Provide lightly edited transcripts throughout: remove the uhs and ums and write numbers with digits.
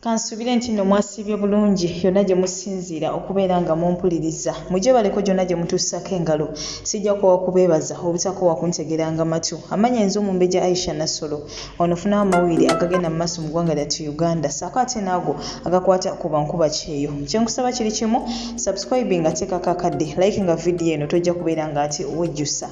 Kansubire nti nno mwasibye bulungi yonna gye musinziira okubeera nga mumpuliriza mujje baleko gyonna gye mutuusako engalo sijja kuwa kubeebaza obutakowa kuntegeranga matu amanya enzo Mumbejja Aisha Nassolo onofunawo amawulire agagenda mu maaso mu ggwanga lyattu Uganda saako ate naago agakwata ku bankuba kyeyo kyenkusaba kiri kimu subscribing ateekako akadde like nga video eno tojja kubeera nga ate wejjusa.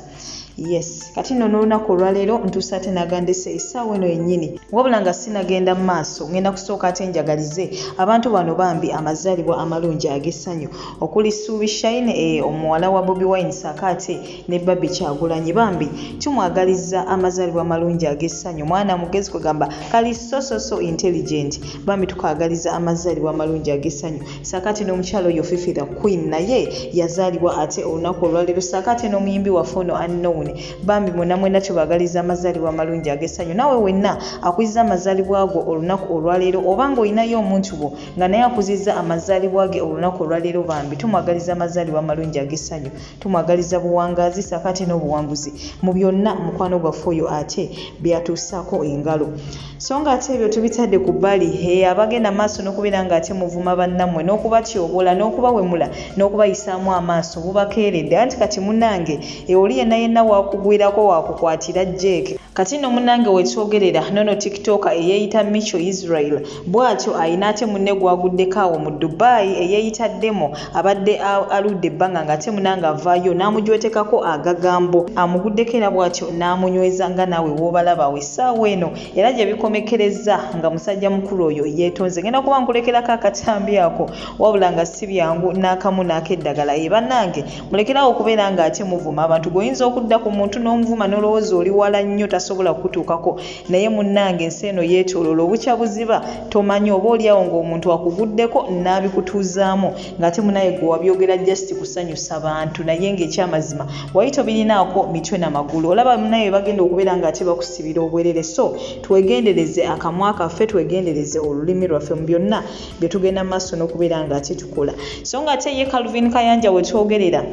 Yes, kati nno n'olunaku olwaleero ntuusa ate nagandise essaawa eno yennyini wabula nga sinagenda mu maaso ngenda kusooka ate njagalize abantu bano bambi amazaalibwa amalungi ag'essanyu okuli Suubi Shine omuwala wa Bobi Wine saako ate ne Babby Kyagulanyi bambi tumwagaliza amazaalibwa amalungi ag'essanyu mwana mugezi kugamba kali so intelligent bambi tukagaliza amazaalibwa amalungi ag'essanyu saako ate n'omukyalo oyo Fifira Queen naye yazaalibwa ate olunaku olwaleero saako ate n'omuyimbi waffe ono unknown bambi mwena mwena tubagaliza amazaalibwa amalungi ag'essanyu naawe wenna akuziza amazaalibwa go olunaku olwaleero obanga olinayo omuntu bo nga naye akuziza amazaalibwa ge olunaku olwaleero bambi tumwagaliza amazaalibwa amalungi ag'essanyu tumwagaliza buwangaazi saako ate n'obuwanguzi mu byonna mukwano gwaffe oyo ate byatuusaako engalo so nga ate ebyo tubitadde ku bbali abagenda maaso n'okubeera nga ate muvuma bannammwe n'okubatyoboola n'okubawemula n'okubayisaamu amaaso bubakeeredde anti kati munnange oli yenna yenna wakugwirako wakukwatira jeeke kati nno munnange wetwogerera nono tiktok eyeeyita Micho Israel bw'atyo ayina ate munne gwaguddeko awo mu Dubai eyeeyita Demo abadde aludde ebbanga ng'ate munnange avaayo n'amujwetekako agagambo amuguddeko era bw'atyo n'amunyweza nga naawe w'obalaba awo essaawa eno era gye bikomekereza nga musajja mukulu oyo yeetonze ngenda kuba nkulekerako akatambi ako wabula nga si byangu n'akamu n'akeddagala bannange mulekerawo okubeera nga ate muvuma abantu goyinza okudda ku muntu n'omuvuma n'olowooza oli wala nnyo tasobola kutuukako naye munnange ensi eno yeetooloola obukya buziba tomanyi oba oliawo ng'omuntu akuguddeko n'abikutuuzaamu ng'ate munaye gwe wabyogera just kusanyusa bantu naye ng'ekyamazima wali tobirinaako mitwe n'amagulu olaba munaye bagenda okubeera ng'ate bakusibira obwerere so twegendereze akamwa kaffe twegendereze olulimi lwaffe mu byonna bye tugenda mu maaso n'okubeera ng'ate tukola so ng'ate ye Calvin Kayanja wetwogerera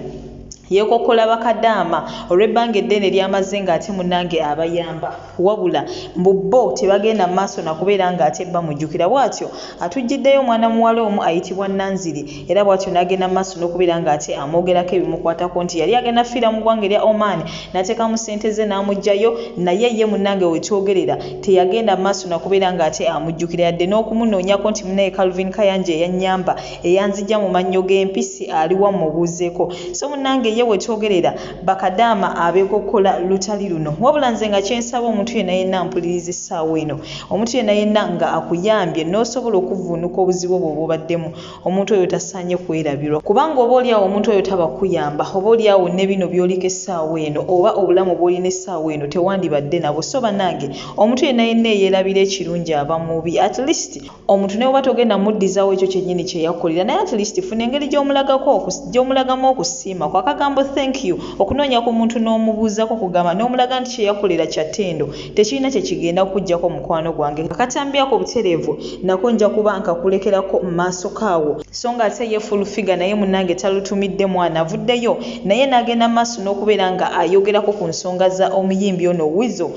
yeekokkola bakadama olw'ebbanga eddene eryamaze ng'ate munnange abayamba wabula mbubbo tebagenda mu maaso nakubeera ng'ate bamujjukira bw'atyo atujjiddeyo omwana muwala omu ayitibwa Nanziri era bw'atyo n'agenda mu maaso n'okubeera ng'ate amwogerako ebimukwatako nti yali agenda fiira mu ggwanga erya Oman n'ateekamu ssente ze n'amugjayo naye ye munnange wetwogerera teyagenda mu maaso nakubeera ng'ate amujjukira yadde n'okumunoonyako nti munnaye Calvin Kayanja eyannyamba eyanzijja mu mannyo g'empisi aliwa mubuuzeeko so munnange ye wetwogerera bakadama abeekokkola lutali luno wabula nze nga kyensaba omuntu yenna yenna mpuliriza essaawa eno omuntu yenna yenna nga akuyambye n'osobola okuvuunuka obuzibu obwo bw'obaddemu omuntu oyo tasaanye kwerabirwa kubanga oba oliawo omuntu oyo taba kuyamba oba oliawo ne bino by'oliko essaawa eno oba obulamu bw'olina essaawa eno tewandibadde nabo so bannange omuntu yenna yenna eyeerabira ekirungi aba mubi at least omuntu ne bw'oba togenda muddizaawo ekyo kyennyini kye yakkolera naye at least funa engeri gy'omulagamu okusiima kwa kagambo thank you okunoonya ku muntu n'omubuuzako kugamba n'omulaga nti kye yakolera kya ttendo tekirina kye kigenda kujjako mukwano gwange akatambyako butereevu nako nja kuba nkakulekerako mu maaso kaawo so nga ate ye full figure naye munnange talutumidde mwana avuddeyo naye n'agenda mu maaso n'okubeera nga ayogerako ku nsonga za omuyimbi ono Weasle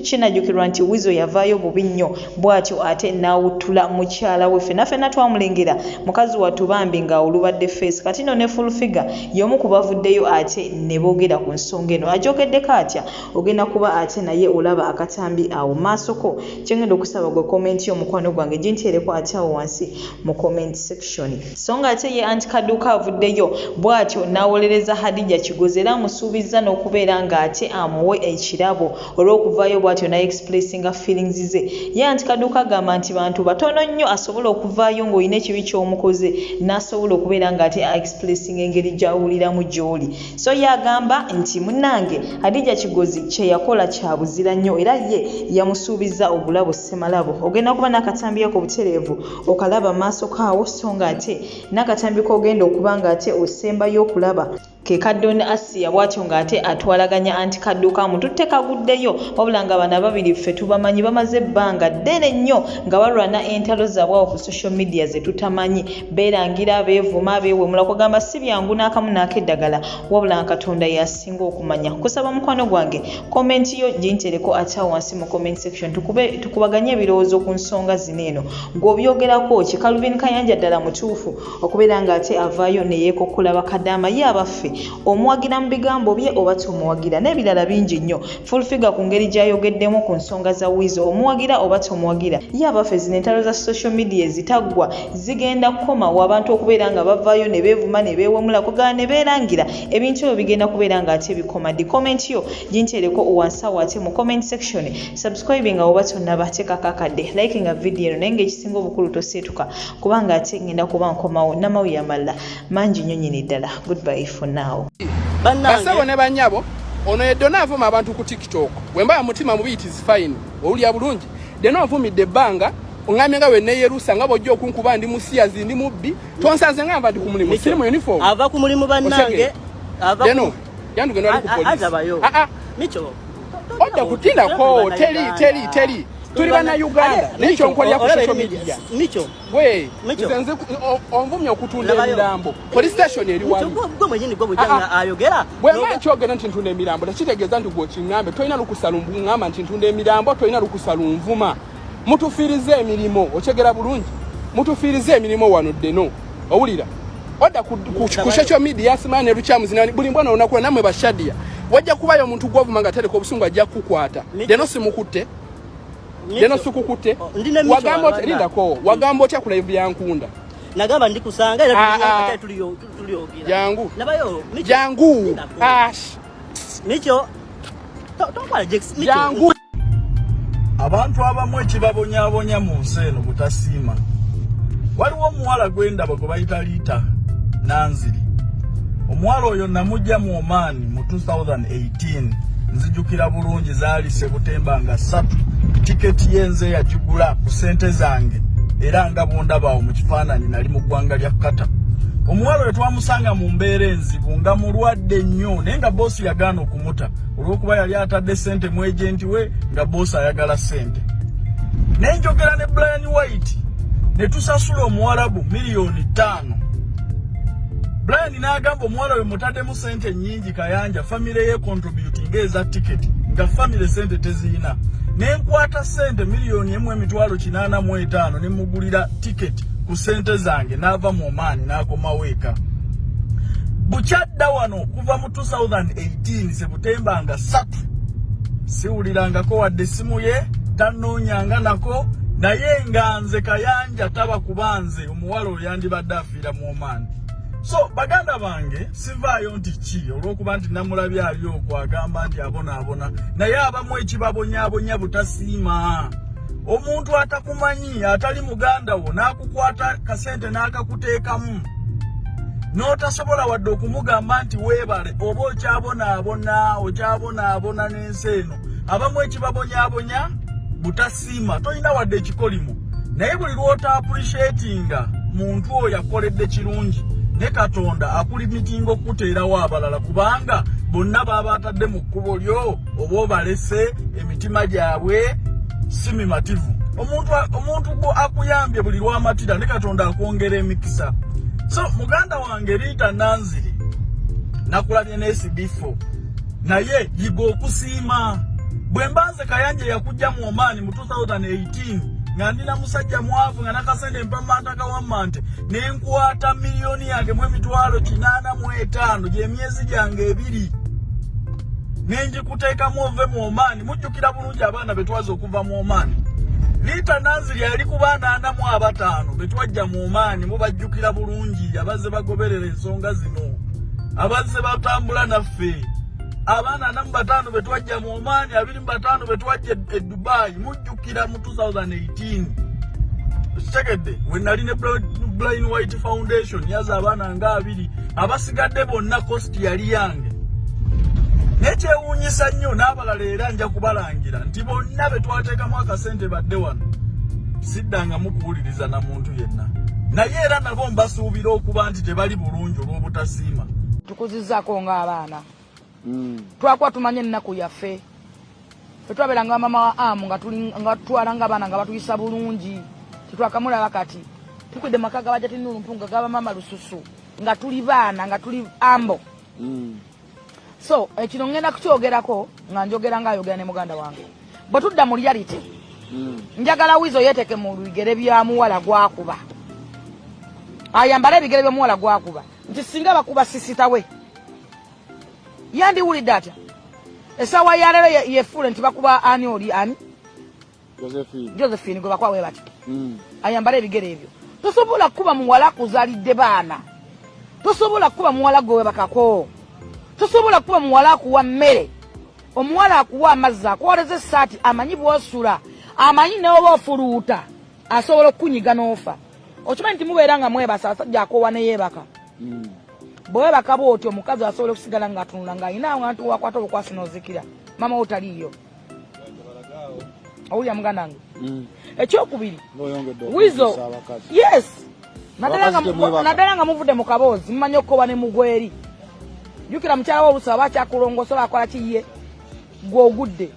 kinajjukirwa nti Weasle yavaayo bubi nnyo bw'atyo ate n'awuttula mukyala we ffenna twamulengera mukazi wattu bambi ng'awulubadde face kati no ne full figure y'omu ku bavuddeyo ate ne boogera ku nsonga eno ajogeddeko atya ogenda kuba ate naye olaba akatambi awo maasoko kyengenda okusaba gwe komenti y'omukwano gwange ginteereko ate awo wansi mu comment section so nga ate ye anti Kaduka avuddeyo bw'atyo n'awolereza Hadija Kigozi era amusuubiza n'okubeera ng'ate amuwe ekirabo olw'okuvaayo bw'atyo n'expressinga feelings ze ye anti Kaduka agamba nti bantu batono nnyo asobola okuvaayo ng'olina ekibi ky'omukoze n'asobola okubeera ng'ate expressinga engeri gy'awuliramu gy'oli so yagamba nti munnange Hadija Kigozi kye yakola kya buzira nnyo era ye yamusuubiza obulabo ssemalabo ogenda kuba n'akatambi ako butereevu okalaba maaso kaawo so nga ate n'akatambi k'ogenda okuba nga ate osembayo okulaba ke kaddoni Asiya bw'atyo ng'ate atwalaganya anti kaddukamu tutte kaguddeyo wabula nga bano ababiri ffe tubamanyi bamaze ebbanga ddene nnyo nga balwana entalo zaabwe ku social media ze tutamanyi beerangira beevuma beewemula kugamba si byangu n'akamu n'akeddagala wabula Katonda yasinga okumanya. Kusaba mukwano gwange komenti yo gintereko ate wansi mu comment section tukubaganye ebirowoozo ku nsonga zino eno ng'obyogerako Kalubin Kayanja ddala mutuufu okubeera ng'ate avaayo ne yeekokkola bakadama ye abaffe omuwagira mu bigambo bye oba tumuwagira n'ebirala bingi nnyo full figure ku ngeri gy'ayogeddemu ku nsonga za Weasle omuwagira oba tumuwagira ye abaffe zino entalo za social media ezitaggwa zigenda kukomawo abantu okubeera nga bavaayo ne beevuma ne beewemula kugala ne beerangira ebintu ebyo bigenda kubeera ng'ate bikoma. Di comment yo gintereko wansi awo ate mu comment section subscribe nga oba tonnaba teekako akadde like nga video eno naye ng'ekisinga obukulu toseetuka kubanga ate ngenda kuba nkomawo namawulire amalala mangi nnyo nnyini ddala. Goodbye for now. Basabo ne banyabo ono yedona avuma abantu ku TikTok wemba mutima mubi it is fine owulya bulungi deno avumidde ebbanga ongamye nga we ne Yerusa nga bojjo okunkuba ndi musiyazi ndi mubbi tonsanze ngamba ndi ku mulimu siri mu uniform ava ku mulimu bannange ava deno yandu gendo ali ku police micho odda kutinda ko teli tuli bana Uganda nicho nkolya ku social media micho we nze onvumya okutunda emirambo police station eri wali gwe mwenyini gwe bujanga ayogera bwe machogera nti ntunda emirambo takitegeeza nti gwo kingambe toina lukusalumbu ngamba nti ntunda emirambo toina lukusalumvuma mutufirize emirimu ochegera bulungi mutufirize emirimu wano deno owulira odda ku social media simane ruchamu zinani buli mbona unakuwa namwe bashadia wajja kubayo omuntu gwovuma nga tereko obusungu ajja kukwata deno simukutte deno sikukutte wagambo linda ko wagambo tya ku live yankunda nagamba ndi kusanga era tuliyo jangu nabayo jangu micho tokwala jex micho jangu abantu abamwe kibabonyabonya mu nseno butasiima waliwo omuwala gwenda bago bayita Lita Nanziri omuwala oyo namujja mu Oman mu 2018 nzijukira bulungi zaali Sebutemba nga 3 tiketi yenze yagigula ku sente zange era nga bondabaawo mu kifaananyi nali mu ggwanga lya Kata. Omuwala oyo twamusanga mu mbeera enzibu nga mulwadde nnyo naye nga boosi yagaana okumuta olw'okuba yali atadde sente mu ejenti we nga boosi ayagala sente. Naye njogera ne Brian White ne tusasula Omuwarabu $5,000,000. Brian n'agamba omuwala oyo mutaddemu sente nnyingi Kayanja famire ye contributing eza ticket nga famire sente teziina. Nenkwata sente $1,885,000 ne mugulira ticket ku sente zange n'ava mu Oman n'akoma weka. Bukyadda wano kuva mu 2018 Sebutemba nga 3 siwulirangako wadde simu ye tanoonyanga nako naye nga nze Kayanja taba kubanze omuwala oyo yandibadde afiira mu Oman. So baganda bange sivaayo nti ki olw'okuba nti namulabye ali okwo agamba nti abona naye abamu ekibabonyabonya butasiima. Omuntu atakumanyi atali muganda wo n'akukwata kasente n'akakuteekamu n'otasobola wadde okumugamba nti weebale oba okyabonaabona n'ensi eno. Abamu ekibabonyabonya butasiima tolina wadde ekikolimu naye buli lwota appreciatinga muntu oyo akoledde kirungi ne Katonda akulimitinga okuteerawo abalala kubanga bonna baba atadde mu kkubo lyo oba obalese emitima gyabwe si mimativu. Omuntu gwo akuyambye buli lw'amatira ne Katonda akwongera emikisa. So muganda wange Lita Nanziri nakulabye ne SB4 naye yiga okusiima. Bwe mbanze Kayanja yakujja mu Oman mu 2018 nga ndina musajja mwavu nga nakasende mpamanta kawammante nenkwata miliyoni yange mu $885 gy'emyezi gyange 2 nenjikuteekamu ove mu Oman. Mujjukira bulungi abaana betwaza okuva mu Oman. Lita Nanziri yali ku baana 45 betwajja mu Oman mubajjukira bulungi abazze bagoberera ensonga zino abazze batambula naffe. Abaana 45 betwajja mu Oman 25 betwajja e Dubai mujjukira mu 2018. Segedde when nali ne Blind White Foundation yaza abaana nga 2 abasigadde bonna cost yali yange. Nekyewuunyisa nnyo n'abalala era nja kubalangira nti bonna betwateekamu akasente badde wano siddanga mukuwuliriza na muntu yenna naye era nabo mbasuubira okuba nti tebali bulungi olw'obutasiima. tukuzizzaako ng'abaana twakuba tumanye ennaku yaffe ffe twabeeranga mama wa amu nga tutwalanga abaana nga batuyisa bulungi titwakamulaba kati tukwidde maka gabajja tinulumpunga gaba mama lususu nga tuli baana nga tuli ambo so kino ngenda kukyogerako nga njogera ng'ayogera ne muganda wange bwe tudda mu reality njagala Weasle yeeteke mu bigere bya muwala gwakuba ayambala ebigere bya muwala gwakuba nti singa bakuba sisitawe yandiwulidde atya essaawa ya leero yefuule nti bakuba ani oli ani Josephine gwe bakwawe bati ayambala ebigere ebyo tosobola kuba muwala kuzalidde baana tosobola kuba muwala gwe bakako tosobola kuba muwala akuwa mmere omuwala akuwa amazzi akuwoleza essaati amanyi bw'osula amanyi n'oba ofuluuta asobola okunyiga n'ofa okimanyi nti mubeera nga mwebasa asajja akoowa ne yeebaka bwewebaka bw'otyo omukazi asobola okusigala ng'atunula ng'alina abantu wakwata obukwasi n'ozikira mama wo taliiyo owulya muganda wange ekyokubiri Weasle yes naddala nga muvudde mu kaboozi mumanyi okukoowa ne mugweri jjukira mukyala w'olusa aba akyakulongosola akola kiye gw'ogudde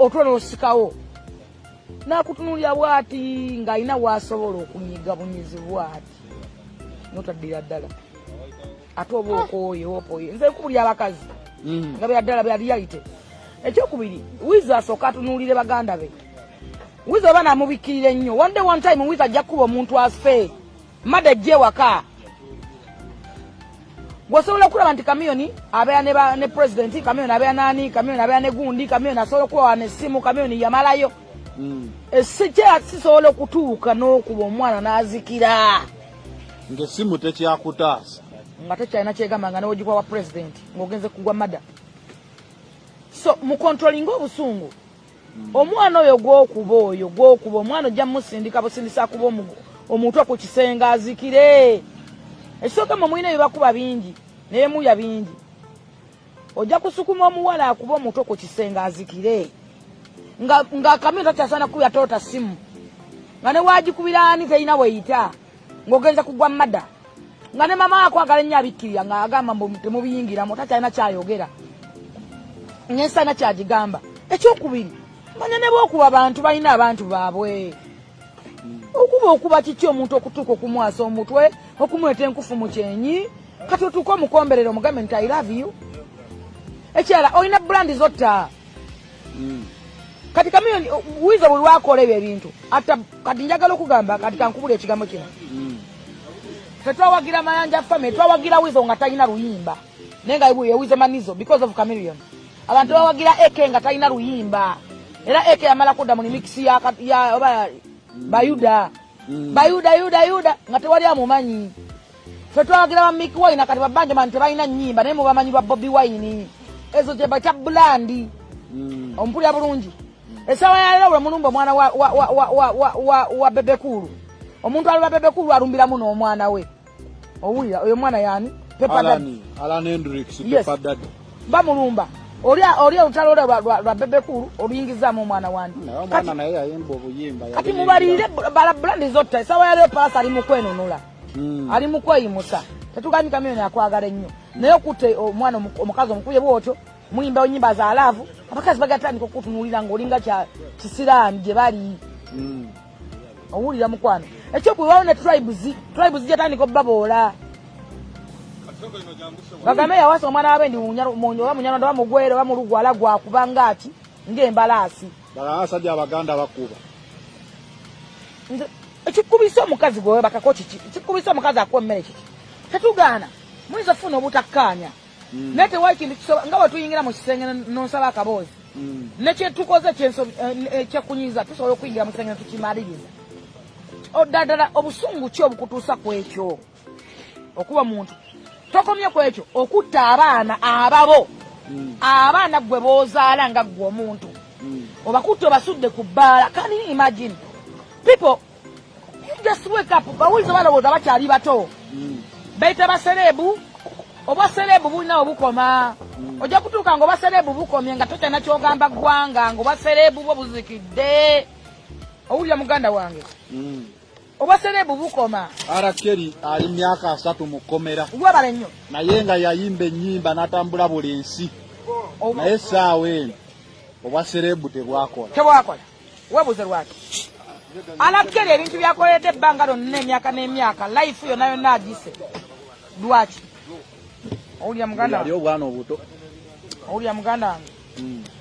otwo n'osikawo n'akutunulira bw'ati ng'alina w'asobola okunyiga bunyizi bw'ati n'otaddira ddala ate oba okooye opooye nze nkubulya abakazi nga bya ddala bya reality ekyokubiri Weasle asooka atunuulire baganda be Weasle oba namubikkirira ennyo one day one time Weasle ajja kukuba omuntu afe mada ejje ewaka gwosobola okulaba nti kamiyoni abeera ne president kamiyoni abeera nani kamiyoni abeera ne gundi kamiyoni asobola okubawa n'essimu kamiyoni yamalayo esikyera sisobola okutuuka n'okuba omwana n'azikira ng'essimu tekyakutaasa nga tekyalina kyegamba nga newogikwa wa president ng'ogenze kugwa mada so mukontrolinga obusungu omwana oyo gwokuba omwana ojja musindika busindisa akuba omutwe ku kisenge azikire ekisooka mu mwine ebibakuba bingi n'emuya bingi ojja kusukuma omuwala akuba omutwe ku kisenge azikire nga kamiyoni takyasaana kubya tota simu nga ne waagikubira ani terina weeyita ng'ogenza kugwa mada nga ne mama akwagala ennyo abikkirira ng'agamba mbu temubiyingiramu takyalina kyayogera nyensaana kyagigamba ekyokubiri manya ne bw'okuba abantu balina abantu baabwe okuba kiki omuntu okutuuka okumwasa omutwe okumweta enkufu mu kyenyi kati otuuka omukomberero omugambe nti I love you ekyala olina brandi zotta kati kamiyoni Weasle buli lwakola ebyo ebintu kati njagala okugamba kati kankubula ekigambo kino tetwawagira mayanja family twawagira Weasle nga talina luyimba naye nga Weasle manizo because of chameleon abantu bawagira eke nga talina luyimba era eke yamala kudda mu remix ya bayuda nga tewali amumanyi ffe twawagira ba Mick Wine kati babanjamani tebalina nnyimba naye mubamanyi lwa Bobi Wine ezo gye bakya bulandi ompulya bulungi essaawa ya leero bwe mulumba omwana wa bebekulu omuntu alula bebekulu alumbiramu n'omwana we owulira oyo mwana yani Alan Hendricks Pepadadi bamulumba oli olutalo lwa bebekulu oluyingizaamu omwana wandi kati mubalire bala brandi zotta essaawa ya leero palasi ali mu kwenunula ali mu kweyimusa tetugambye kamiyoni akwagala ennyo naye okutte omwana omukazi omukubye bw'otyo muyimba ennyimba za laavu abakazi bagatandika okutunuulira ng'olinga kisiraani gye bali owulira mukwano ekyokubiwawo ne tribes gyatandika obbaboola bagambe yawasa omwana wabendi oba munyanondo oba mugwere oba mulugwala gwakubanga ati ng'embalaasi abasajja abaganda bakuba ekikubisa omukazi gwewe bakako kiki ekikubisa omukazi akuwa emmere kiki tetugaana muyinza funa obutakkaanya naye tewali kintu nga bwe tuyingira mu kisenge n'onsaba akaboozi nekyetukoze ekyekunyiza tusobola okuyingira mu kisenge netukimaliriza ddala obusungu ki obukutuusa ku ekyo okuba muntu tokomye ku ekyo okutta abaana ababo abaana gwe boozaala nga gwe omuntu obakutte obasudde ku bbaala can you imagine people you just wake up bawuliza balowooza bakyali bato bayita baserebu oba serebu bulina obukoma ojja kutuuka ng'oba serebu bukomye nga tokyalina kyogamba ggwanga ng'oba serebu bwo buzikidde owulira muganda wange Obaserebu bukoma. Arakeri ali myaka 3 mukomera. Gwabale nnyo. Naye nga yayimba ennyimba n'atambula buli nsi. Naye saawe obwaserebu tebwakola. Tebwakola. Webuze lwaki. Arakeri ebintu byakoledde ebbanga lyonna emyaka n'emyaka life yonna yonna agise. Lwaki? Owulira muganda. Yali obwana obuto. Owulira muganda wange.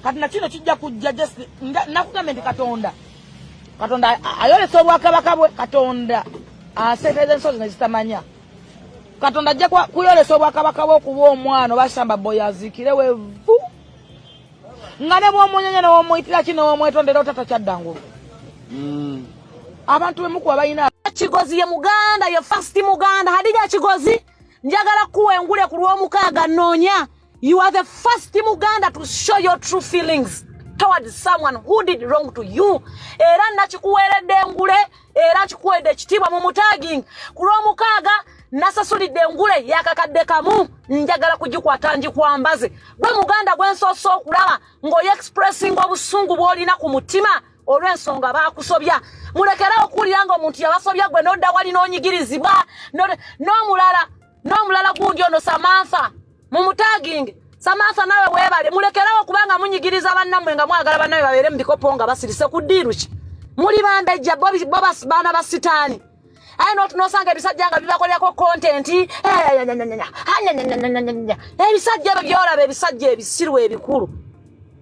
Kati na kino kijja kujja just nakugamba nti Katonda ayolesa obwakabaka bwe. Katonda aseeteza ensozi nezitamanya. Katonda ajja kuyolesa obwakabaka bwe okuba omwana obasamba boy aziikire wevu nga ne bw'omunyanya n'omuyitira ki n'omwetondera otata kyaddangulu. Abantu bemukuba balina Kigozi ye Muganda, ye first Muganda. Hadija Kigozi njagala kuwengule ku lw'omukaaga nnoonya. You are the first Muganda to show your true feelings towards someone who did wrong to you. Era nakikuweredde engule, era kikuwedde ekitiibwa mu mutagging. Ku lw'omukaaga nasasulidde engule yakakadde kamu, njagala kugikwata njikwambaze. Gwe Muganda gwe nsoosa okulaba ng'oyexpressing obusungu bw'olina ku mutima olw'ensonga baakusobya. Mulekerawo okuwulira ng'omuntu yabasobya gwe n'odda wali n'onyigirizibwa. N'omulala gundi ono Samantha mu mutagging. Samantha nawe weebale. Mulekerawo kubanga munyigiriza bannammwe nga mwagala bannawe babeere mu bikopo nga basirise ku ddiiru ki. Muli bambejja bo baana ba sitaani. Aye n'osanga ebisajja nga bibakolerako content. Ebisajja ebyo by'olaba ebisajja ebisiru ebikulu.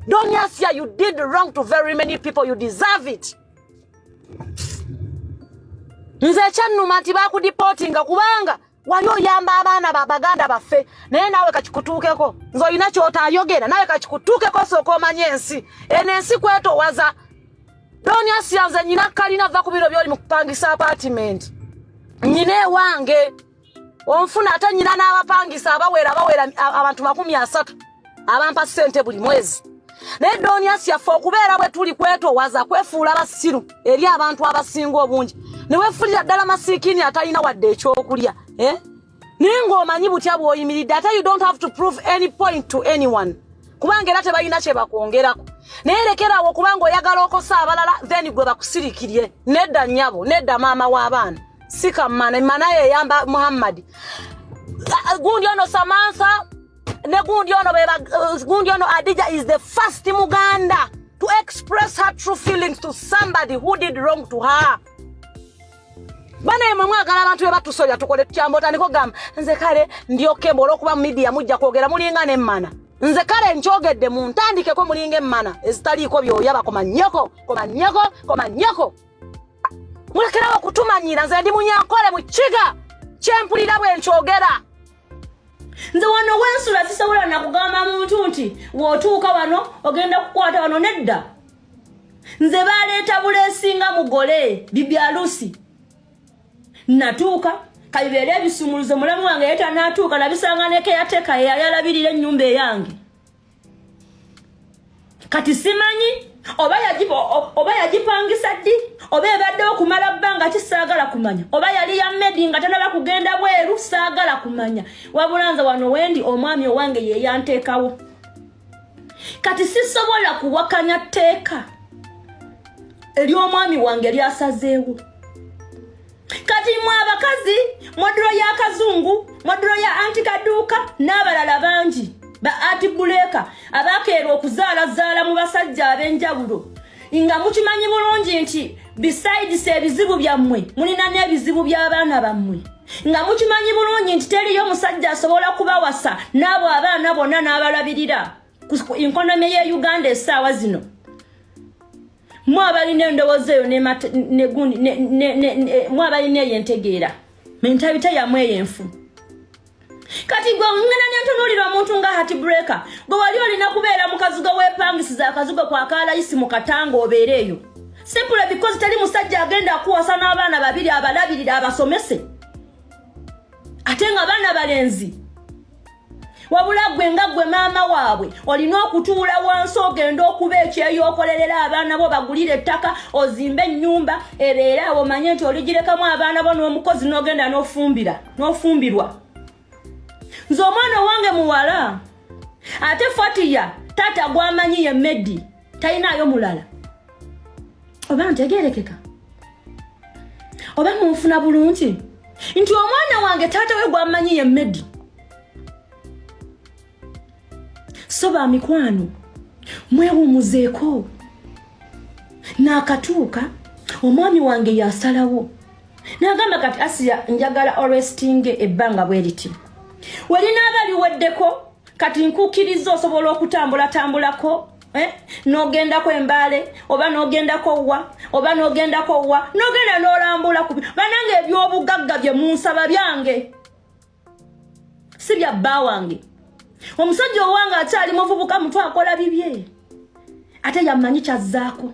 Don't Asiya, you did wrong to very many people. You deserve it. Nze kyannuma nti baakudipotinga kubanga wali oyamba abaana Baganda baffe naye naawe kakikutuukeko. Nze olina ky'otaayogera nawe kakikutuukeko sooka omanye ensi. Eno ensi kwetowaza. Don't Asiya, nze nyina kalina va ku biro by'oli mu kupangisa apartment. Nyina ewange. Onfuna ate nyina n'abapangisa abawera abantu 30 abampa ssente buli mwezi. Naye Don't Asiya ffe okubeera bwe tuli kwetowaza kwefuula basiru eri abantu abasinga obungi. Ne weefulira ddala masiikini atalina wadde ekyokulya. Naye ng'omanyi butya bw'oyimiridde ate you don't have to prove any point to anyone. Kubanga era tebalina kye bakwongerako. Naye lekerawo kubanga oyagala okosa abalala then gwe bakusirikirye. Nedda nnyabo, nedda maama w'abaana. Sika mana yeyamba Muhammad. Gundi ono Samantha ne gundi ono Adija is the first Muganda to express her true feelings to somebody who did wrong to her. Bana yemwe mwagala abantu bebatusolya tukole tukyamba niko gamba nze kale ndyoke mbolo kuba media mujja kwogera mulinga n'emmana. Nze kale nkyogedde mu ntandikeko mulinga emmana ezitaliiko byoya komanyeko. Mulekerawo kutumanyira nze ndi munyankole mu kiga kyempulira bwe nkyogera. Nze wano wensula sisobola nakugamba muntu nti wootuuka wano ogenda kukwata wano nedda. Nze baleeta buleesinga mugole bibi alusi. Natuuka kabibeere ebisumuluzo mulamu wange yeta natuuka nabisanga ne keyateka yalabirira ennyumba eyange. Kati simanyi oba yagipangisa ddi oba ebaddewo kumala bbanga kisaagala kumanya oba yali ya medi nga tanaba kugenda bweru saagala kumanya. Wabula nze wano wendi omwami owange ye yanteekawo. Kati sisobola kuwakanya tteeka ery'omwami wange lyasazeewo. Kati mwa abakazi modro ya kazungu modro ya antikaduka n'abalala bangi ba atibuleka abakeerwa okuzaala mu basajja ab'enjawulo nga mukimanyi bulungi nti besides ebizibu byammwe mulina n'ebizibu by'abaana bammwe nga mukimanyi bulungi nti teriyo omusajja asobola kubawasa n'abo abaana bonna n'abalabirira ku economy ye Uganda essaawa zino. Mwabalina endowooza eyo mwabalina eyentegeera mentabita yamwe eyenfu. Kati gwe ngena nyentunuulira omuntu nga Heartbreaker gwe wali olina kubeera mu kazigo weepangisiza akazigo kwa kalayisi mu Katanga obeereeyo simply because tali musajja agenda kuwasa n'abaana babiri abalabirira abasomese ate nga baana balenzi. Wabula gwe nga gwe maama waabwe olina okutuula wansi ogenda okuba ekyeyokolerera abaana bo bagulire ettaka ozimbe ennyumba ebeera awo omanye nti oligirekamu abaana bo n'omukozi n'ogenda n'ofumbirwa. Nze omwana owange muwala ate Fatiya taata gwamanyi ye Medi talinayo mulala oba ntegeerekeka. oba munfuna bulungi nti omwana wange taata we gw'amanyi ye Medi. So ba mikwano mwewumuzeeko n'akatuuka omwami wange yasalawo n'agamba kati Asiya njagala arrestinge ebbanga bwe liti walina abaliweddeko kati nkukkiriza osobola okutambula-tambulako n'ogendako Embaale oba n'ogendako wa n'ogenda n'olambula ku banange eby'obugagga bye munsaba byange si bya bba wange. Omusajja owange akyali muvubuka muto akola bibye ate yamanyi kyazzaako